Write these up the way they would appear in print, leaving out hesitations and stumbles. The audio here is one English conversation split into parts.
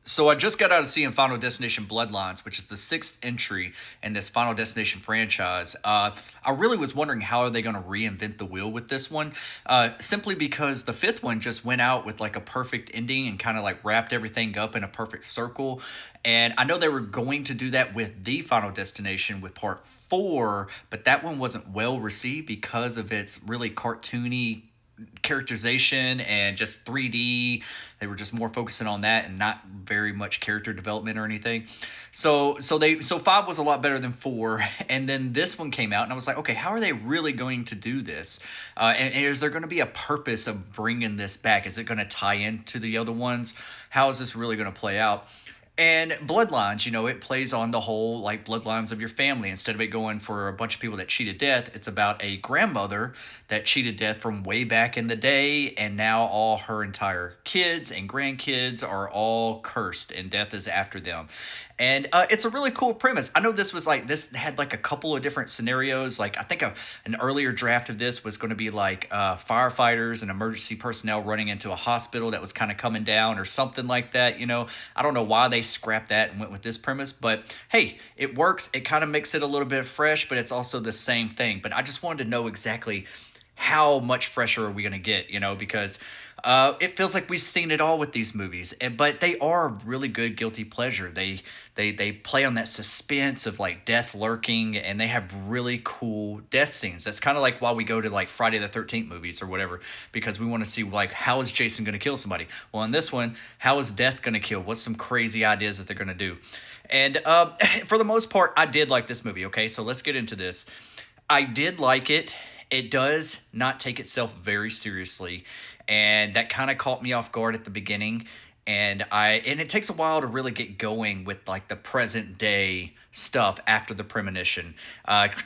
So I just got out of seeing Final Destination Bloodlines, which is the sixth entry in this Final Destination franchise. I really was wondering how are they going to reinvent the wheel with this one, simply because the fifth one just went out with like a perfect ending and kind of like wrapped everything up in a perfect circle. And I know they were going to do that with the Final Destination with part four, but that one wasn't well received because of its really cartoony characterization and just 3D. They were just more focusing on that and not very much character development or anything. So five was a lot better than four, and then this one came out, and I was like, okay, how are they really going to do this? And is there going to be a purpose of bringing this back? Is it going to tie into the other ones? How is this really going to play out? And Bloodlines, it plays on the whole like bloodlines of your family. Instead of it going for a bunch of people that cheated death, it's about a grandmother that cheated death from way back in the day, and now all her entire kids and grandkids are all cursed, and death is after them. And it's a really cool premise. I know this had like a couple of different scenarios. Like I think an earlier draft of this was going to be like firefighters and emergency personnel running into a hospital that was kind of coming down or something like that. I don't know why they scrapped that and went with this premise, but hey, it works. It kind of makes it a little bit fresh, but it's also the same thing. But I just wanted to know exactly how much fresher are we going to get, because it feels like we've seen it all with these movies, but they are really good guilty pleasure. They play on that suspense of like death lurking, and they have really cool death scenes. That's kind of like why we go to like Friday the 13th movies or whatever, because we want to see like how is Jason going to kill somebody. Well, in this one, how is death going to kill? What's some crazy ideas that they're going to do? And for the most part, I did like this movie. Okay, so let's get into this. I did like it. It does not take itself very seriously, and that kind of caught me off guard at the beginning. And it takes a while to really get going with like the present day stuff after the premonition,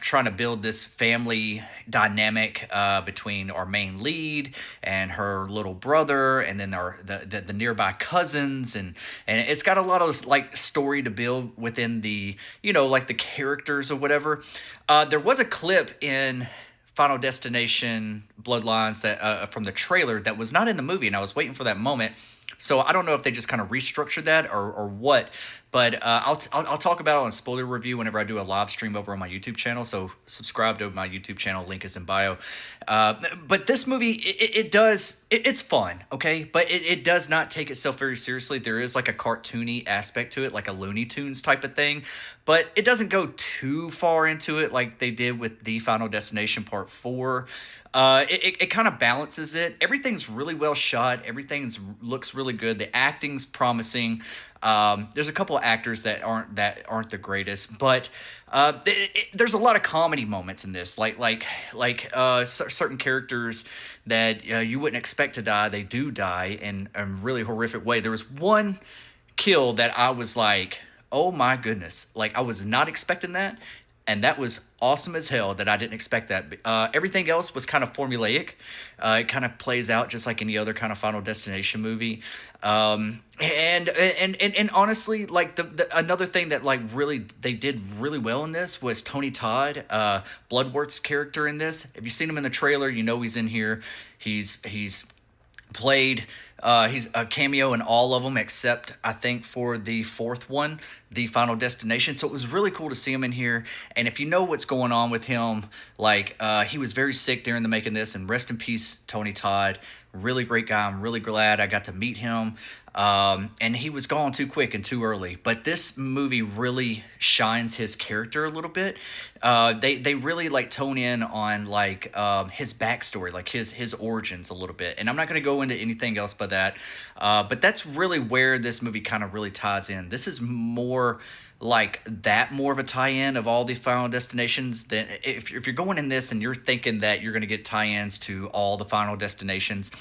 trying to build this family dynamic between our main lead and her little brother, and then the nearby cousins, and it's got a lot of like story to build within the like the characters or whatever. There was a clip in Final Destination Bloodlines that from the trailer that was not in the movie, and I was waiting for that moment. So I don't know if they just kind of restructured that or what, but I'll talk about it on a spoiler review whenever I do a live stream over on my YouTube channel. So subscribe to my YouTube channel. Link is in bio. But this movie, it's fun, okay? But it does not take itself very seriously. There is like a cartoony aspect to it, like a Looney Tunes type of thing. But it doesn't go too far into it like they did with the Final Destination Part 4. It kind of balances it. Everything's really well shot. Everything looks really good. The acting's promising. There's a couple of actors that aren't the greatest, but there's a lot of comedy moments in this. Like certain characters that you wouldn't expect to die, they do die in a really horrific way. There was one kill that I was like, oh my goodness, like I was not expecting that. And that was awesome as hell that I didn't expect that. Everything else was kind of formulaic. It kind of plays out just like any other kind of Final Destination movie. And honestly, like the another thing that like really they did really well in this was Tony Todd, Bloodworth's character in this. If you've seen him in the trailer, he's in here. He's played he's a cameo in all of them except I think for the fourth one, the Final Destination. So it was really cool to see him in here. And if you know what's going on with him, like he was very sick during the making this, and rest in peace Tony Todd. Really great guy. I'm really glad I got to meet him. And he was gone too quick and too early. But this movie really shines his character a little bit. They really like tone in on like his backstory, like his origins a little bit. And I'm not going to go into anything else but that. But that's really where this movie kind of really ties in. This is more more of a tie-in of all the Final Destinations. Then if you're going in this and you're thinking that you're going to get tie-ins to all the Final Destinations,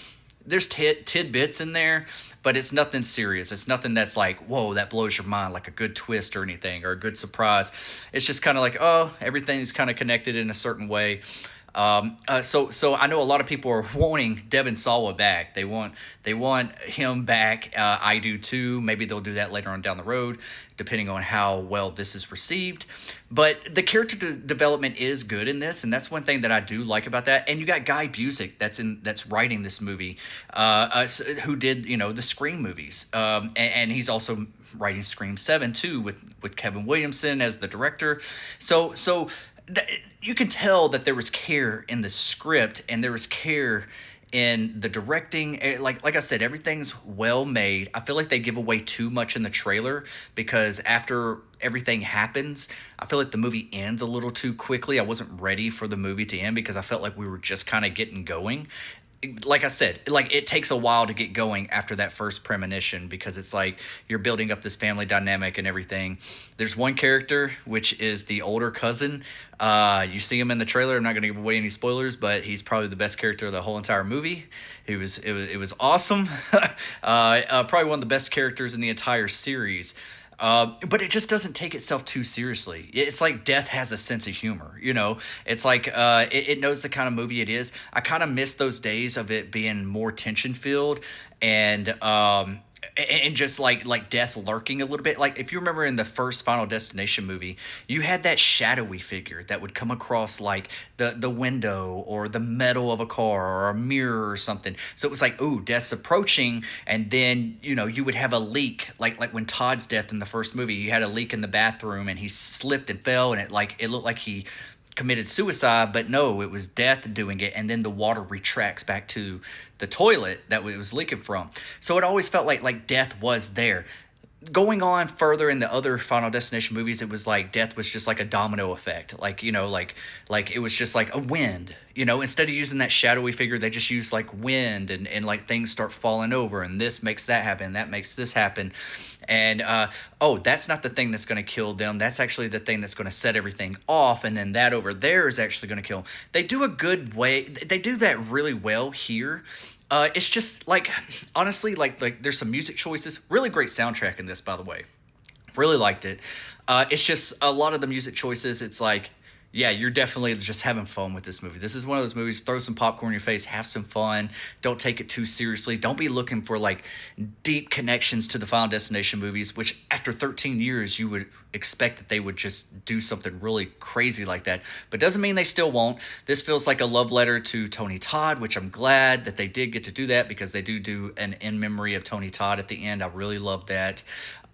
there's tidbits in there, but it's nothing serious. It's nothing that's like, whoa, that blows your mind, like a good twist or anything, or a good surprise. It's just kind of like, oh, everything's kind of connected in a certain way. So I know a lot of people are wanting Devin Sawa back. They want him back. I do too. Maybe they'll do that later on down the road, depending on how well this is received. But the character development is good in this, and that's one thing that I do like about that. And you got Guy Busick that's writing this movie, who did the Scream movies, and he's also writing Scream 7 too, with Kevin Williamson as the director. So you can tell that there was care in the script and there was care in the directing. Like I said, everything's well made. I feel like they give away too much in the trailer, because after everything happens, I feel like the movie ends a little too quickly. I wasn't ready for the movie to end because I felt like we were just kind of getting going. Like I said, like it takes a while to get going after that first premonition, because it's like you're building up this family dynamic and everything. There's one character, which is the older cousin. You see him in the trailer. I'm not going to give away any spoilers, but he's probably the best character of the whole entire movie. It was awesome. Probably one of the best characters in the entire series. But it just doesn't take itself too seriously. It's like Death has a sense of humor, It's like it knows the kind of movie it is. I kind of miss those days of it being more tension filled and just like Death lurking a little bit. Like if you remember in the first Final Destination movie, you had that shadowy figure that would come across like the window or the metal of a car or a mirror or something. So it was like, ooh, Death's approaching, and then you would have a leak, like when Todd's death in the first movie, you had a leak in the bathroom and he slipped and fell, and it looked like he committed suicide, but no, it was Death doing it, and then the water retracts back to the toilet that it was leaking from. So it always felt like Death was there. Going on further in the other Final Destination movies, it was like Death was just like a domino effect, like it was just like a wind. Instead of using that shadowy figure, they just use like wind, and like things start falling over, and this makes that happen, that makes this happen, and that's not the thing that's going to kill them. That's actually the thing that's going to set everything off, and then that over there is actually going to kill them. They do a good way. They do that really well here. It's just like, honestly, like there's some music choices. Really great soundtrack in this, by the way. Really liked it. It's just a lot of the music choices. It's like, yeah, you're definitely just having fun with this movie. This is one of those movies, throw some popcorn in your face, have some fun. Don't take it too seriously. Don't be looking for like deep connections to the Final Destination movies, which after 13 years, you would expect that they would just do something really crazy like that. But doesn't mean they still won't. This feels like a love letter to Tony Todd, which I'm glad that they did get to do that, because they do an in memory of Tony Todd at the end. I really love that.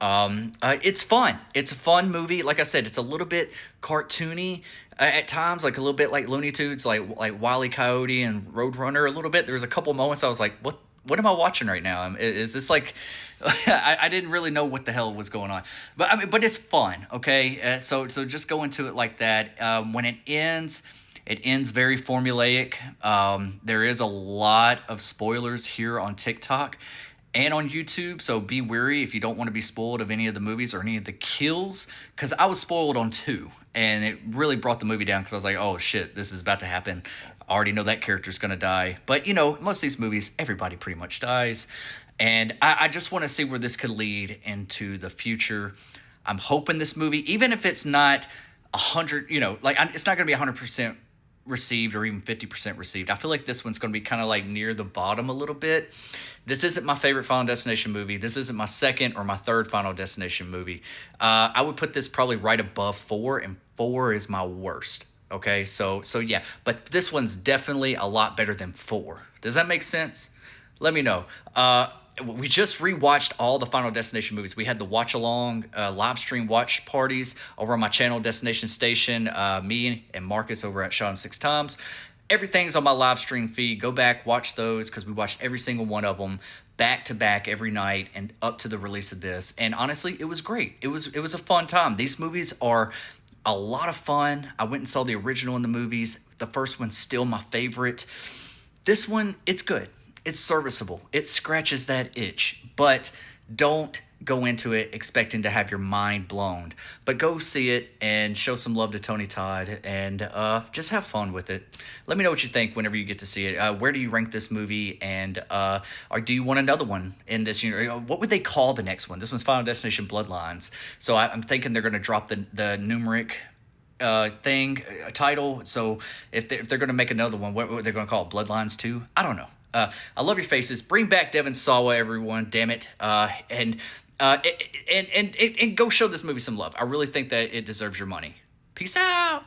It's fun. It's a fun movie. Like I said, it's a little bit cartoony at times, like a little bit like Looney Tunes, like Wile E. Coyote and Roadrunner a little bit. There was a couple moments I was like, what am I watching right now? Is this like, I didn't really know what the hell was going on, but it's fun. Okay. So just go into it like that. When it ends very formulaic. There is a lot of spoilers here on TikTok and on YouTube, so be wary if you don't want to be spoiled of any of the movies or any of the kills, because I was spoiled on 2, and it really brought the movie down, because I was like, oh shit, this is about to happen. I already know that character's going to die. But, most of these movies, everybody pretty much dies, and I just want to see where this could lead into the future. I'm hoping this movie, even if it's not 100, it's not going to be 100% received or even 50% received. I feel like this one's going to be kind of like near the bottom a little bit. This isn't my favorite Final Destination movie. This isn't my second or my third Final Destination movie. I would put this probably right above 4, and 4 is my worst. Okay, so yeah, but this one's definitely a lot better than 4. Does that make sense? Let me know. We just rewatched all the Final Destination movies. We had the watch along live stream watch parties over on my channel, Destination Station. Me and Marcus over at Shot 'em 6 Times. Everything's on my live stream feed. Go back, watch those, because we watched every single one of them back to back every night and up to the release of this. And honestly, it was great. It was a fun time. These movies are a lot of fun. I went and saw the original in the movies. The first one's still my favorite. This one, it's good. It's serviceable. It scratches that itch, but don't go into it expecting to have your mind blown. But go see it and show some love to Tony Todd, and just have fun with it. Let me know what you think whenever you get to see it. Where do you rank this movie, and or do you want another one in this universe? What would they call the next one? This one's Final Destination Bloodlines. So I'm thinking they're going to drop the numeric title. So if they're going to make another one, what they're going to call it? Bloodlines 2? I don't know. I love your faces. Bring back Devin Sawa, everyone. Damn it. And go show this movie some love. I really think that it deserves your money. Peace out.